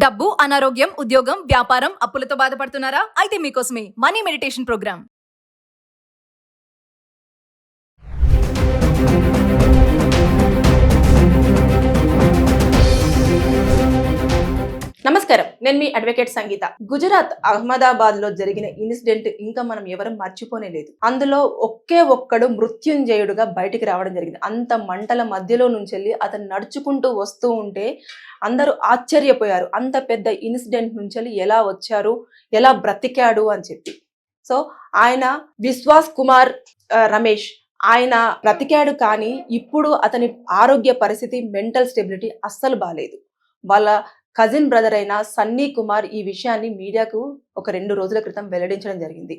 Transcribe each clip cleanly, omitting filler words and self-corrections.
డబ్బు, అనారోగ్యం, ఉద్యోగం, వ్యాపారం, అప్పులతో బాధపడుతున్నారా? అయితే మీకోసమే మనీ మెడిటేషన్ ప్రోగ్రామ్. నమస్కారం, నేను మీ అడ్వకేట్ సంగీత. గుజరాత్ అహ్మదాబాద్ లో జరిగిన ఇన్సిడెంట్ ఇంకా మనం ఎవరం మర్చిపోనే లేదు. అందులో ఒక్కడు మృత్యుంజయుడుగా బయటికి రావడం జరిగింది. అంత మంటల మధ్యలో నుంచి అతను నడుచుకుంటూ వస్తూ ఉంటే అందరూ ఆశ్చర్యపోయారు. అంత పెద్ద ఇన్సిడెంట్ నుంచి ఎలా వచ్చారు, ఎలా బ్రతికాడు అని చెప్పి. సో ఆయన విశ్వాస్ కుమార్ రమేష్ ఆయన బ్రతికాడు, కానీ ఇప్పుడు అతని ఆరోగ్య పరిస్థితి, మెంటల్ స్టెబిలిటీ అస్సలు బాలేదు. వాళ్ళ కజిన్ బ్రదర్ అయిన సన్నీ కుమార్ ఈ విషయాన్ని మీడియాకు ఒక 2 రోజుల క్రితం వెల్లడించడం జరిగింది.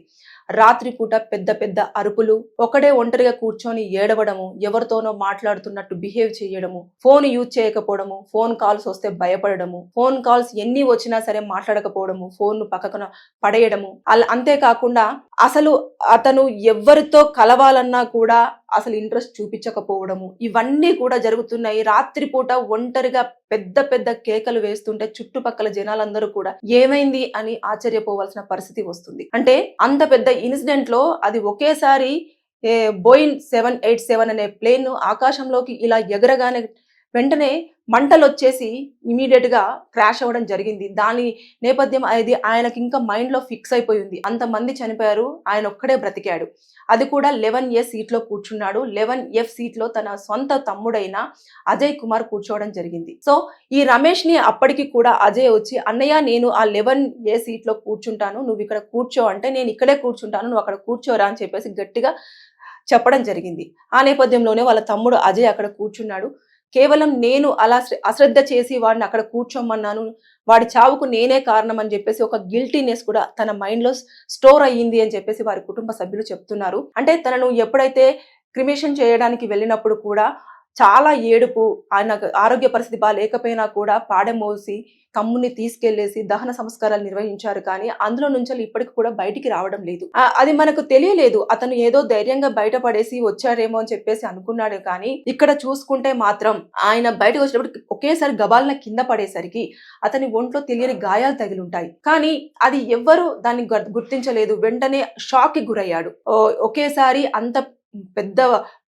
రాత్రిపూట పెద్ద పెద్ద అరుపులు, ఒకడే ఒంటరిగా కూర్చొని ఏడవడము, ఎవరితోనో మాట్లాడుతున్నట్టు బిహేవ్ చేయడము, ఫోన్ యూజ్ చేయకపోవడము, ఫోన్ కాల్స్ వస్తే భయపడము, ఫోన్ కాల్స్ ఎన్ని వచ్చినా సరే మాట్లాడకపోవడము, ఫోన్ పక్కన పడేయడము, అంతేకాకుండా అసలు అతను ఎవరితో కలవాలన్నా కూడా అసలు ఇంట్రెస్ట్ చూపించకపోవడము, ఇవన్నీ కూడా జరుగుతున్నాయి. రాత్రిపూట ఒంటరిగా పెద్ద పెద్ద కేకలు వేస్తుంటే చుట్టుపక్కల జనాలందరూ కూడా ఏమైంది అని ఆశ్చర్యపోవాల్సిన పరిస్థితి వస్తుంది. అంటే అంత పెద్ద ఇన్సిడెంట్ లో అది ఒకేసారి బోయింగ్ 787 అనే ప్లేన్ ఆకాశంలోకి ఇలా ఎగరగానే వెంటనే మంటలు వచ్చేసి ఇమీడియట్ గా క్రాష్ అవ్వడం జరిగింది. దాని నేపథ్యం అది ఆయనకి ఇంకా మైండ్ లో ఫిక్స్ అయిపోయింది. అంతమంది చనిపోయారు, ఆయన ఒక్కడే బ్రతికాడు. అది కూడా 11A సీట్ లో కూర్చున్నాడు. 11F సీట్ లో తన సొంత తమ్ముడైన అజయ్ కుమార్ కూర్చోవడం జరిగింది. సో ఈ రమేష్ ని అప్పటికి కూడా అజయ్ వచ్చి, అన్నయ్య నేను ఆ 11A సీట్ లో కూర్చుంటాను, నువ్వు ఇక్కడ కూర్చో అంటే, నేను ఇక్కడే కూర్చుంటాను, నువ్వు అక్కడ కూర్చోరా అని చెప్పేసి గట్టిగా చెప్పడం జరిగింది. ఆ నేపథ్యంలోనే వాళ్ళ తమ్ముడు అజయ్ అక్కడ కూర్చున్నాడు. కేవలం నేను అలా అశ్రద్ధ చేసి వాడిని అక్కడ కూర్చోమన్నాను, వాడి చావుకు నేనే కారణం అని చెప్పేసి ఒక గిల్టీనెస్ కూడా తన మైండ్ లో స్టోర్ అయ్యింది అని చెప్పేసి వారి కుటుంబ సభ్యులు చెప్తున్నారు. అంటే తనను ఎప్పుడైతే క్రిమేషన్ చేయడానికి వెళ్ళినప్పుడు కూడా చాలా ఏడుపు, ఆయన ఆరోగ్య పరిస్థితి బాగాలేకపోయినా కూడా పాడెమోసి తమ్ముని తీసుకెళ్లేసి దహన సంస్కారాలు నిర్వహించారు. కానీ అందులో నుంచి ఇప్పటికి కూడా బయటికి రావడం లేదు. అది మనకు తెలియలేదు. అతను ఏదో ధైర్యంగా బయటపడేసి వచ్చారేమో అని చెప్పేసి అనుకున్నాడు. కానీ ఇక్కడ చూసుకుంటే మాత్రం ఆయన బయటకు వచ్చినప్పుడు ఒకేసారి గబాలన కింద పడేసరికి అతని ఒంట్లో తెలియని గాయాలు తగిలుంటాయి. కానీ అది ఎవ్వరూ దాన్ని గుర్తించలేదు. వెంటనే షాక్ కి గురయ్యాడు. ఒకేసారి అంత పెద్ద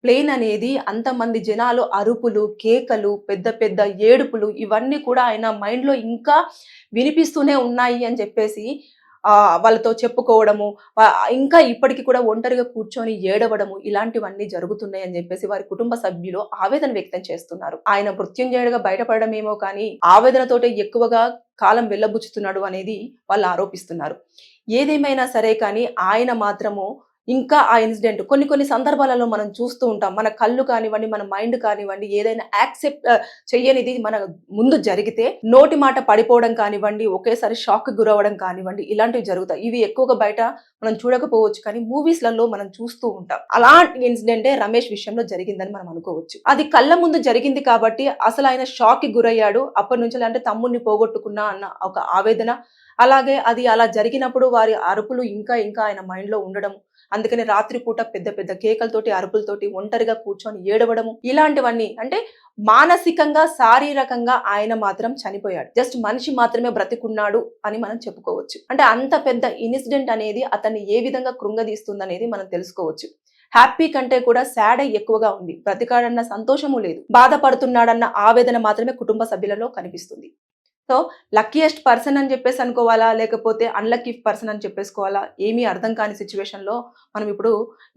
ప్లేన్ అనేది, అంతమంది జనాలు అరుపులు, కేకలు, పెద్ద పెద్ద ఏడుపులు, ఇవన్నీ కూడా ఆయన మైండ్ లో ఇంకా వినిపిస్తూనే ఉన్నాయి అని చెప్పేసి వాళ్ళతో చెప్పుకోవడము, ఇంకా ఇప్పటికీ కూడా ఒంటరిగా కూర్చొని ఏడవడము, ఇలాంటివన్నీ జరుగుతున్నాయి అని చెప్పేసి వారి కుటుంబ సభ్యులు ఆవేదన వ్యక్తం చేస్తున్నారు. ఆయన మృత్యుంజయుడిగా బయటపడమేమో కానీ ఆవేదనతోటే ఎక్కువగా కాలం వెళ్ళబుచ్చుతున్నాడు అనేది వాళ్ళు ఆరోపిస్తున్నారు. ఏదేమైనా సరే కానీ ఆయన మాత్రము ఇంకా ఆ ఇన్సిడెంట్ కొన్ని సందర్భాలలో మనం చూస్తూ ఉంటాం. మన కళ్ళు కానివ్వండి, మన మైండ్ కానివ్వండి, ఏదైనా యాక్సెప్ట్ చెయ్యనిది మన ముందు జరిగితే నోటి మాట పడిపోవడం కానివ్వండి, ఒకేసారి షాక్ గురవడం కానివ్వండి, ఇలాంటివి జరుగుతాయి. ఇవి ఎక్కువగా బయట మనం చూడకపోవచ్చు, కానీ మూవీస్లలో మనం చూస్తూ ఉంటాం. అలాంటి ఇన్సిడెంటే రమేష్ విషయంలో జరిగిందని మనం అనుకోవచ్చు. అది కళ్ళ ముందు జరిగింది కాబట్టి అసలు ఆయన షాక్ కి గురయ్యాడు. అప్పటి నుంచి అంటే తమ్ముడిని పోగొట్టుకున్నా అన్న ఒక ఆవేదన, అలాగే అది అలా జరిగినప్పుడు వారి అరుపులు ఇంకా ఆయన మైండ్ లో ఉండడం, అందుకని రాత్రిపూట పెద్ద పెద్ద కేకలతోటి, అరుపులతోటి ఒంటరిగా కూర్చొని ఏడవడము, ఇలాంటివన్నీ అంటే మానసికంగా, శారీరకంగా ఆయన మాత్రం చనిపోయాడు. జస్ట్ మనిషి మాత్రమే బ్రతికున్నాడు అని మనం చెప్పుకోవచ్చు. అంటే అంత పెద్ద ఇన్సిడెంట్ అనేది అతన్ని ఏ విధంగా కృంగదీస్తుంది అనేది మనం తెలుసుకోవచ్చు. హ్యాపీ కంటే కూడా సాడ్ ఎక్కువగా ఉంది. బ్రతికాడన్న సంతోషము లేదు, బాధపడుతున్నాడన్న ఆవేదన మాత్రమే కుటుంబ సభ్యులలో కనిపిస్తుంది. సో లక్కీయెస్ట్ పర్సన్ అని చెప్పేసి అనుకోవాలా, లేకపోతే అన్లక్కీ పర్సన్ అని చెప్పేసుకోవాలా, ఏమీ అర్థం కాని సిచ్యువేషన్ లో మనం ఇప్పుడు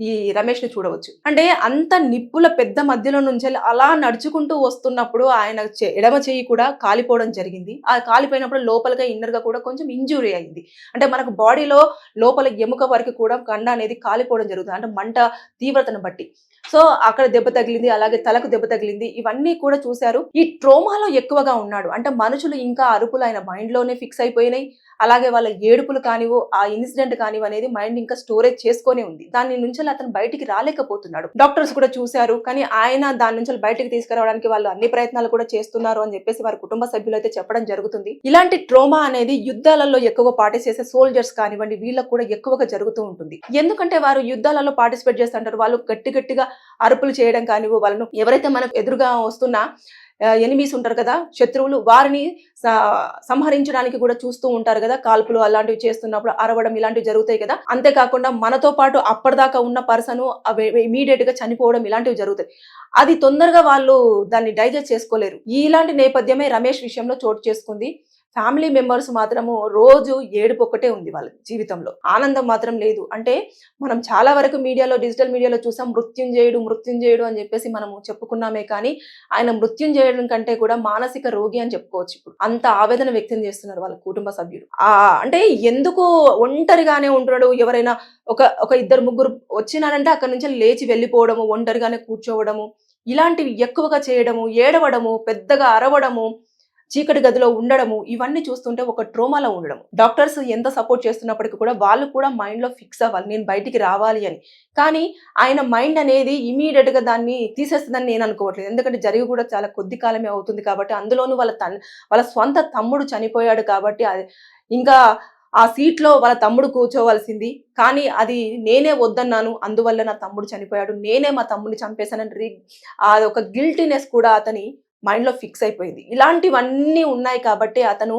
ఈ రమేష్ ని చూడవచ్చు. అంటే అంత నిప్పుల పెద్ద మధ్యలో నుంచి అలా నడుచుకుంటూ వస్తున్నప్పుడు ఆయన ఎడమ చెయ్యి కూడా కాలిపోవడం జరిగింది. ఆ కాలిపోయినప్పుడు లోపలగా ఇన్నర్ గా కూడా కొంచెం ఇంజురీ అయింది. అంటే మనకు బాడీలో లోపల ఎముక వరకు కూడా కండ అనేది కాలిపోవడం జరుగుతుంది, అంటే మంట తీవ్రతను బట్టి. సో అక్కడ దెబ్బ తగిలింది, అలాగే తలకు దెబ్బ తగిలింది, ఇవన్నీ కూడా చూశారు. ఈ ట్రోమాలో ఎక్కువగా ఉన్నాడు. అంటే మనుషులు ఇంకా అరుపులు ఆయన మైండ్ లోనే ఫిక్స్ అయిపోయినాయి. అలాగే వాళ్ళ ఏడుపులు కానివు, ఆ ఇన్సిడెంట్ కానివి అనేది మైండ్ ఇంకా స్టోరేజ్ చేసుకునే ఉంది. దాని నుంచి అతను బయటికి రాలేకపోతున్నాడు. డాక్టర్స్ కూడా చూశారు, కానీ ఆయన దాని నుంచి బయటికి తీసుకురావడానికి వాళ్ళు అన్ని ప్రయత్నాలు కూడా చేస్తున్నారు అని చెప్పేసి వారి కుటుంబ సభ్యులు అయితే చెప్పడం జరుగుతుంది. ఇలాంటి ట్రోమా అనేది యుద్ధాలలో ఎక్కువ పార్టిసిపేట్ చేసే సోల్జర్స్ కానివ్వండి, వీళ్ళకు కూడా ఎక్కువగా జరుగుతూ ఉంటుంది. ఎందుకంటే వారు యుద్ధాలలో పార్టిసిపేట్ చేస్తుంటారు. వాళ్ళు గట్టిగా అరుపులు చేయడం కానివ్వు, వాళ్ళను ఎవరైతే మనకు ఎదురుగా వస్తున్నా ఎనిమీస్ ఉంటారు కదా, శత్రువులు, వారిని సంహరించడానికి కూడా చూస్తూ ఉంటారు కదా, కాల్పులు అలాంటివి చేస్తున్నప్పుడు అరవడం ఇలాంటివి జరుగుతాయి కదా. అంతేకాకుండా మనతో పాటు అప్పటిదాకా ఉన్న పర్సన్ ఇమీడియట్ గా చనిపోవడం ఇలాంటివి జరుగుతాయి. అది తొందరగా వాళ్ళు దాన్ని డైజెస్ట్ చేసుకోలేరు. ఇలాంటి నేపథ్యమే రమేష్ విషయంలో చోటు చేసుకుంది. ఫ్యామిలీ మెంబర్స్ మాత్రము రోజు ఏడుపు ఒక్కటే ఉంది వాళ్ళ జీవితంలో, ఆనందం మాత్రం లేదు. అంటే మనం చాలా వరకు మీడియాలో, డిజిటల్ మీడియాలో చూసాం, మృత్యుంజయుడు అని చెప్పేసి మనము చెప్పుకున్నామే కానీ ఆయన మృత్యుంజయుడు కంటే కూడా మానసిక రోగి అని చెప్పుకోవచ్చు. ఇప్పుడు అంత ఆవేదన వ్యక్తం చేస్తున్నారు వాళ్ళ కుటుంబ సభ్యులు. అంటే ఎందుకు ఒంటరిగానే ఉంటున్నాడు, ఎవరైనా ఒక ఇద్దరు ముగ్గురు వచ్చినారంటే అక్కడి నుంచి లేచి వెళ్ళిపోవడము, ఒంటరిగానే కూర్చోవడము, ఇలాంటివి ఎక్కువగా చేయడము, ఏడవడము, పెద్దగా అరవడము, చీకటి గదిలో ఉండడము, ఇవన్నీ చూస్తుంటే ఒక ట్రోమాలో ఉండడం. డాక్టర్స్ ఎంత సపోర్ట్ చేస్తున్నప్పటికీ కూడా వాళ్ళు కూడా మైండ్ లో ఫిక్స్ అవ్వాలి, నేను బయటికి రావాలి అని. కానీ ఆయన మైండ్ అనేది ఇమీడియట్ గా దాన్ని తీసేస్తుందని నేను అనుకోవట్లేదు. ఎందుకంటే జరిగి కూడా చాలా కొద్ది కాలమే అవుతుంది కాబట్టి, అందులోనూ వాళ్ళ స్వంత తమ్ముడు చనిపోయాడు కాబట్టి ఇంకా ఆ సీట్ లో వాళ్ళ తమ్ముడు కూర్చోవలసింది. కానీ అది నేనే వద్దన్నాను, అందువల్ల నా తమ్ముడు చనిపోయాడు, నేనే మా తమ్ముడిని చంపేశానని అది ఒక గిల్టీనెస్ కూడా అతని మైండ్ లో ఫిక్స్ అయిపోయింది. ఇలాంటివన్నీ ఉన్నాయి కాబట్టి అతను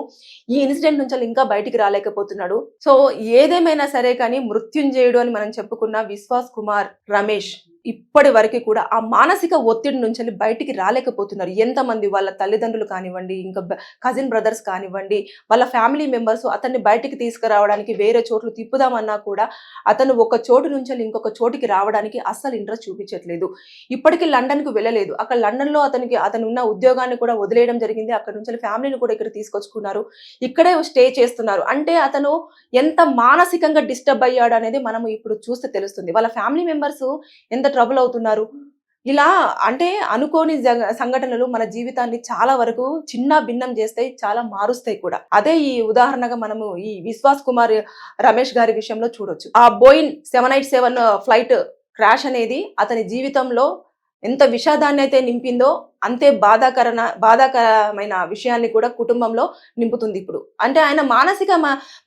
ఈ ఇన్సిడెంట్ నుంచి ఇంకా బయటికి రాలేకపోతున్నాడు. సో ఏదేమైనా సరే కానీ మృత్యుంజయుడు అని మనం చెప్పుకున్న విశ్వాస్ కుమార్ రమేష్ ఇప్పటి వరకు కూడా ఆ మానసిక ఒత్తిడి నుంచి బయటికి రాలేకపోతున్నారు. ఎంతమంది వాళ్ళ తల్లిదండ్రులు కానివ్వండి, ఇంకా కజిన్ బ్రదర్స్ కానివ్వండి, వాళ్ళ ఫ్యామిలీ మెంబర్స్ అతన్ని బయటికి తీసుకురావడానికి వేరే చోట్లు తిప్పుదామన్నా కూడా అతను ఒక చోటు నుంచి ఇంకొక చోటికి రావడానికి అస్సలు ఇంట్రెస్ట్ చూపించట్లేదు. ఇప్పటికీ లండన్కు వెళ్ళలేదు. అక్కడ లండన్లో అతను ఉన్న ఉద్యోగాన్ని కూడా వదిలేయడం జరిగింది. అక్కడ నుంచి ఫ్యామిలీని కూడా ఇక్కడ తీసుకొచ్చుకున్నారు, ఇక్కడే స్టే చేస్తున్నారు. అంటే అతను ఎంత మానసికంగా డిస్టర్బ్ అయ్యాడు అనేది మనం ఇప్పుడు చూస్తే తెలుస్తుంది. వాళ్ళ ఫ్యామిలీ మెంబర్స్ ఎంత ట్రబుల్ అవుతున్నారు. ఇలా అంటే అనుకోని సంఘటనలు మన జీవితాన్ని చాలా వరకు చిన్న భిన్నం చేస్తాయి, చాలా మారుస్తాయి కూడా. అదే ఈ ఉదాహరణగా మనము ఈ విశ్వాస్ కుమార్ రమేష్ గారి విషయంలో చూడొచ్చు. ఆ బోయింగ్ 787 ఫ్లైట్ క్రాష్ అనేది అతని జీవితంలో ఎంత విషాదాన్ని అయితే నింపిందో అంతే బాధాకరమైన విషయాన్ని కూడా కుటుంబంలో నింపుతుంది ఇప్పుడు. అంటే ఆయన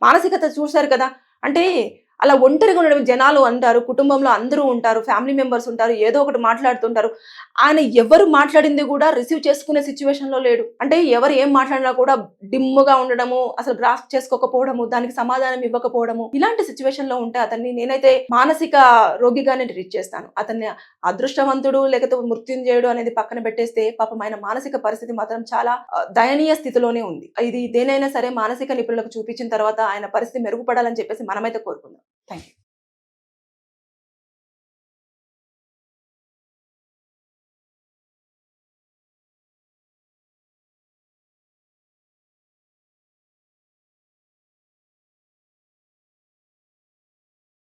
మానసికత చూశారు కదా. అంటే అలా ఒంటరిగా ఉండడం, జనాలు అంటారు, కుటుంబంలో అందరూ ఉంటారు, ఫ్యామిలీ మెంబర్స్ ఉంటారు, ఏదో ఒకటి మాట్లాడుతుంటారు. ఆయన ఎవరు మాట్లాడింది కూడా రిసీవ్ చేసుకునే సిచ్యువేషన్ లో లేడు. అంటే ఎవరు ఏం మాట్లాడినా కూడా డిమ్ముగా ఉండడము, అసలు గ్రాస్ప్ చేసుకోకపోవడము, దానికి సమాధానం ఇవ్వకపోవడము, ఇలాంటి సిచ్యువేషన్ లో ఉంటే అతన్ని నేనైతే మానసిక రోగిగానే ట్రీట్ చేస్తాను. అతన్ని అదృష్టవంతుడు లేకపోతే మృత్యుంజయుడు అనేది పక్కన పెట్టేస్తే పాపం ఆయన మానసిక పరిస్థితి మాత్రం చాలా దయనీయ స్థితిలోనే ఉంది. ఇది దేనైనా సరే మానసిక నిపుణులకు చూపించిన తర్వాత ఆయన పరిస్థితి మెరుగుపడాలని చెప్పేసి మనమైతే కోరుకుందాం. Thank you.